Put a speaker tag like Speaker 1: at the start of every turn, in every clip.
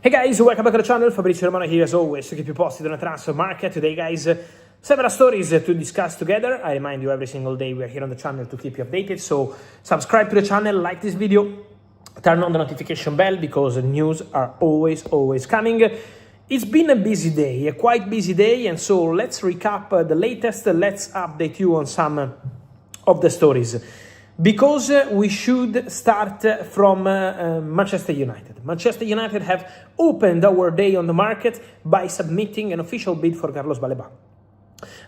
Speaker 1: Hey guys, welcome back to the channel. Fabrizio Romano here as always to keep you posted on the transfer market. Today guys, several stories to discuss together. I remind you every single day we are here on the channel to keep you updated. So subscribe to the channel, like this video, turn on the notification bell because the news are always coming. It's been a busy day, a quite busy day, and so let's recap the latest. Let's update you on some of the stories. Because we should start from Manchester United. Manchester United have opened our day on the market by submitting an official bid for Carlos Baleba.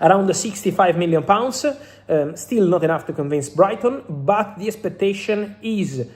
Speaker 1: Around £65 million, still not enough to convince Brighton, but the expectation is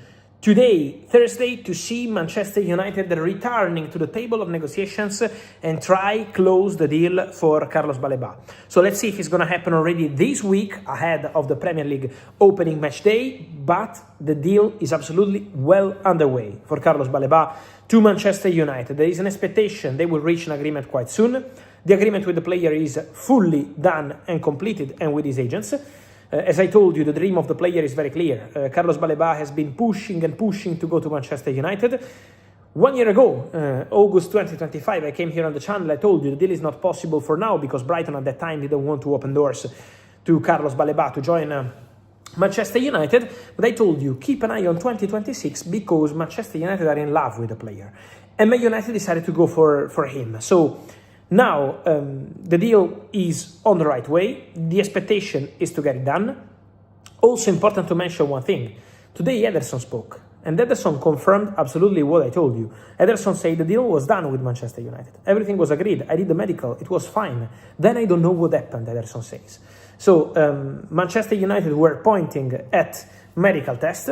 Speaker 1: today, Thursday, to see Manchester United returning to the table of negotiations and try close the deal for Carlos Baleba. So let's see if it's going to happen already this week ahead of the Premier League opening match day, but the deal is absolutely well underway for Carlos Baleba to Manchester United. There is an expectation they will reach an agreement quite soon. The agreement with the player is fully done and completed and with his agents. As I told you, the dream of the player is very clear. Carlos Baleba has been pushing to go to Manchester United. 1 year ago, August 2025, I came here on the channel, I told you the deal is not possible for now because Brighton at that time didn't want to open doors to Carlos Baleba to join Manchester United. But I told you, keep an eye on 2026 because Manchester United are in love with the player. And Man United decided to go for him. So now, the deal is on the right way. The expectation is to get it done. Also important to mention one thing. Today, Ederson spoke, and Ederson confirmed absolutely what I told you. Ederson said the deal was done with Manchester United. Everything was agreed. I did the medical. It was fine. Then I don't know what happened, Ederson says. So, Manchester United were pointing at medical tests.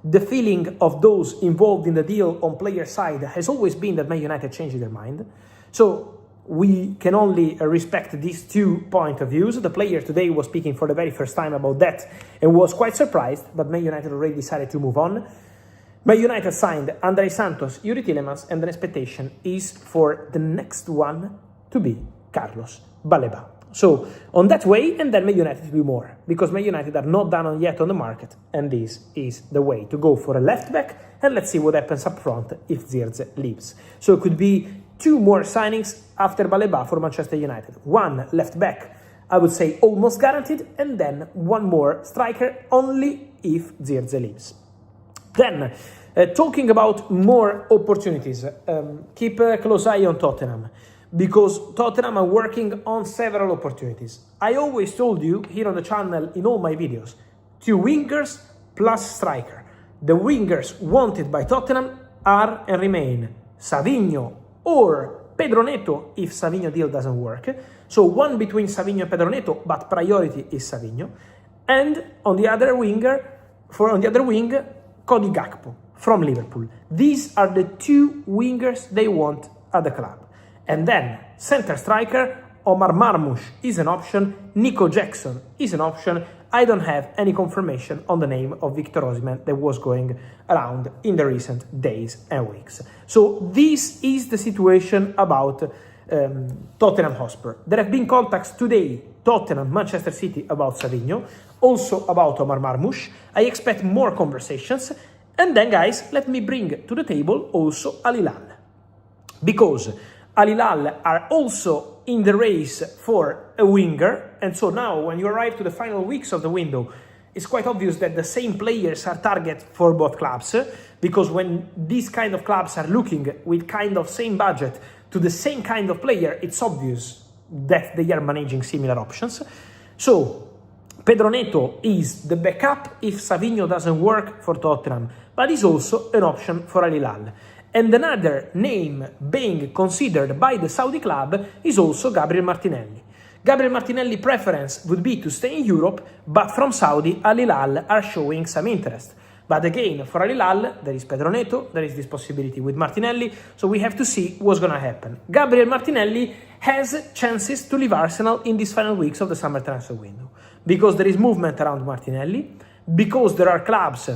Speaker 1: The feeling of those involved in the deal on player side has always been that Man United changed their mind. So, we can only respect these 2 points of views. The player today was speaking for the very first time about that and was quite surprised, but Man United already decided to move on. Man United signed Andrei Santos, Yuri Tielemans, and the expectation is for the next one to be Carlos Baleba. So, on that way, and then Man United will do more, because Man United are not done yet on the market, and this is the way to go for a left back, and let's see what happens up front if Zirze leaves. So, it could be 2 more signings after Baleba for Manchester United. 1 left back, I would say almost guaranteed, and then 1 more striker only if Zirze leaves. Then, talking about more opportunities, keep a close eye on Tottenham, because Tottenham are working on several opportunities. I always told you here on the channel in all my videos, 2 wingers plus striker. The wingers wanted by Tottenham are and remain Savio or Pedro Neto if Savio deal doesn't work. So one between Savio and Pedro Neto, but priority is Savio. And on the other wing, Cody Gakpo from Liverpool. These are the 2 wingers they want at the club. And then center striker, Omar Marmoush is an option, Nico Jackson is an option. I don't have any confirmation on the name of Victor Osimhen that was going around in the recent days and weeks. So this is the situation about Tottenham Hotspur. There have been contacts today, Tottenham, Manchester City about Savio, also about Omar Marmoush. I expect more conversations. And then guys, let me bring to the table also Al Hilal. Because Al Hilal are also in the race for a winger, and so now when you arrive to the final weeks of the window, it's quite obvious that the same players are target for both clubs, because when these kind of clubs are looking with kind of same budget to the same kind of player, it's obvious that they are managing similar options. So Pedro Neto is the backup if Savio doesn't work for Tottenham, but is also an option for Al Hilal. And another name being considered by the Saudi club is also Gabriel Martinelli. Gabriel Martinelli preference would be to stay in Europe, but from Saudi, Al Hilal are showing some interest. But again, for Al Hilal, there is Pedro Neto, there is this possibility with Martinelli, so we have to see what's going to happen. Gabriel Martinelli has chances to leave Arsenal in these final weeks of the summer transfer window, because there is movement around Martinelli, because there are clubs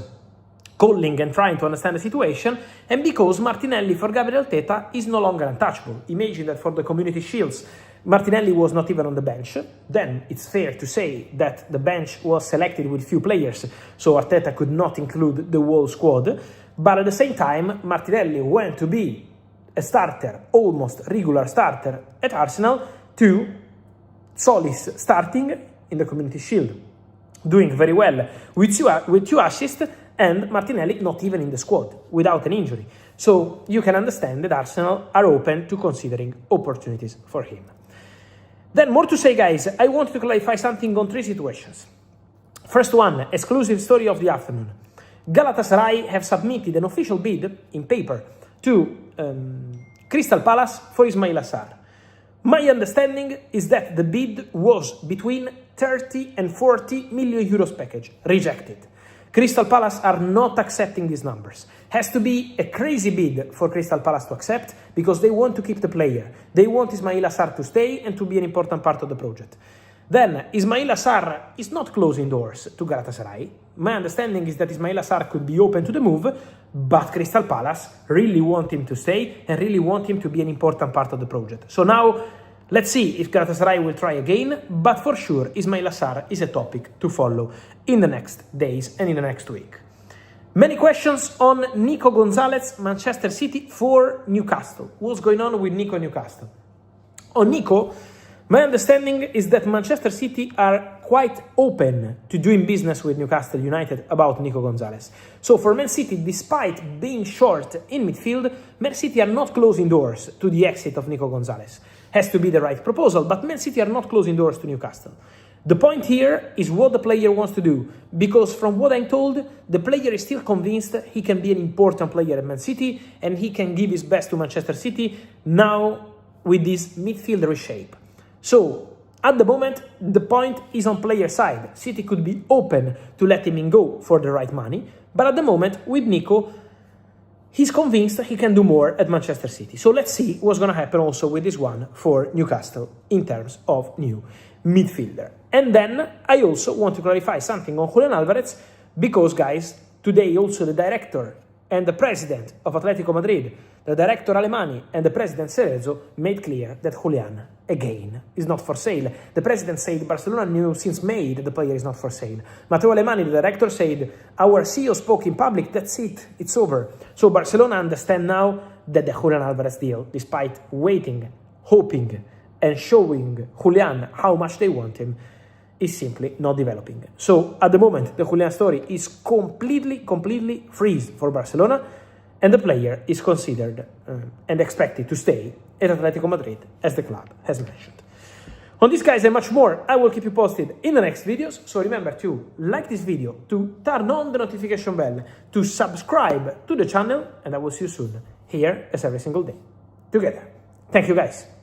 Speaker 1: calling and trying to understand the situation, and because Martinelli for Gabriel Teta is no longer untouchable. Imagine that for the Community Shields, Martinelli was not even on the bench. Then it's fair to say that the bench was selected with few players, so Arteta could not include the whole squad. But at the same time, Martinelli went to be a starter, almost regular starter at Arsenal, to Solis starting in the Community Shield, doing very well with two assists, and Martinelli not even in the squad, without an injury. So you can understand that Arsenal are open to considering opportunities for him. Then more to say, guys, I want to clarify something on 3 situations. First one, exclusive story of the afternoon. Galatasaray have submitted an official bid in paper to Crystal Palace for Ismaila Sarr. My understanding is that the bid was between 30 and 40 million euros package, rejected. Crystal Palace are not accepting these numbers. Has to be a crazy bid for Crystal Palace to accept, because they want to keep the player. They want Ismaila Sarr to stay and to be an important part of the project. Then, Ismaila Sarr is not closing doors to Galatasaray. My understanding is that Ismaila Sarr could be open to the move, but Crystal Palace really want him to stay and really want him to be an important part of the project. So now, let's see if Galatasaray will try again, but for sure, Ismaila Sarr is a topic to follow in the next days and in the next week. Many questions on Nico Gonzalez, Manchester City for Newcastle. What's going on with Nico Newcastle? On Nico, my understanding is that Manchester City are quite open to doing business with Newcastle United about Nico Gonzalez. So for Man City, despite being short in midfield, Man City are not closing doors to the exit of Nico Gonzalez. Has to be the right proposal, but Man City are not closing doors to Newcastle. The point here is what the player wants to do, because from what I'm told, the player is still convinced he can be an important player at Man City and he can give his best to Manchester City now with this midfield reshape. So, at the moment, the point is on player side. City could be open to letting him go for the right money, but at the moment, with Nico, he's convinced he can do more at Manchester City. So let's see what's going to happen also with this one for Newcastle in terms of new midfielder. And then I also want to clarify something on Julián Álvarez, because, guys, today also the director and the president of Atletico Madrid, the director Alemani and the president Cerezo, made clear that Julián, again, is not for sale. The president said Barcelona knew since May that the player is not for sale. Matteo Alemani, the director, said, our CEO spoke in public, that's it, it's over. So Barcelona understand now that the Julián Álvarez deal, despite waiting, hoping, and showing Julián how much they want him, is simply not developing. So at the moment, the Julián story is completely freeze for Barcelona, and the player is considered and expected to stay at Atletico Madrid, as the club has mentioned. On this, guys, and much more, I will keep you posted in the next videos. So remember to like this video, to turn on the notification bell, to subscribe to the channel, and I will see you soon, here as every single day, together. Thank you, guys.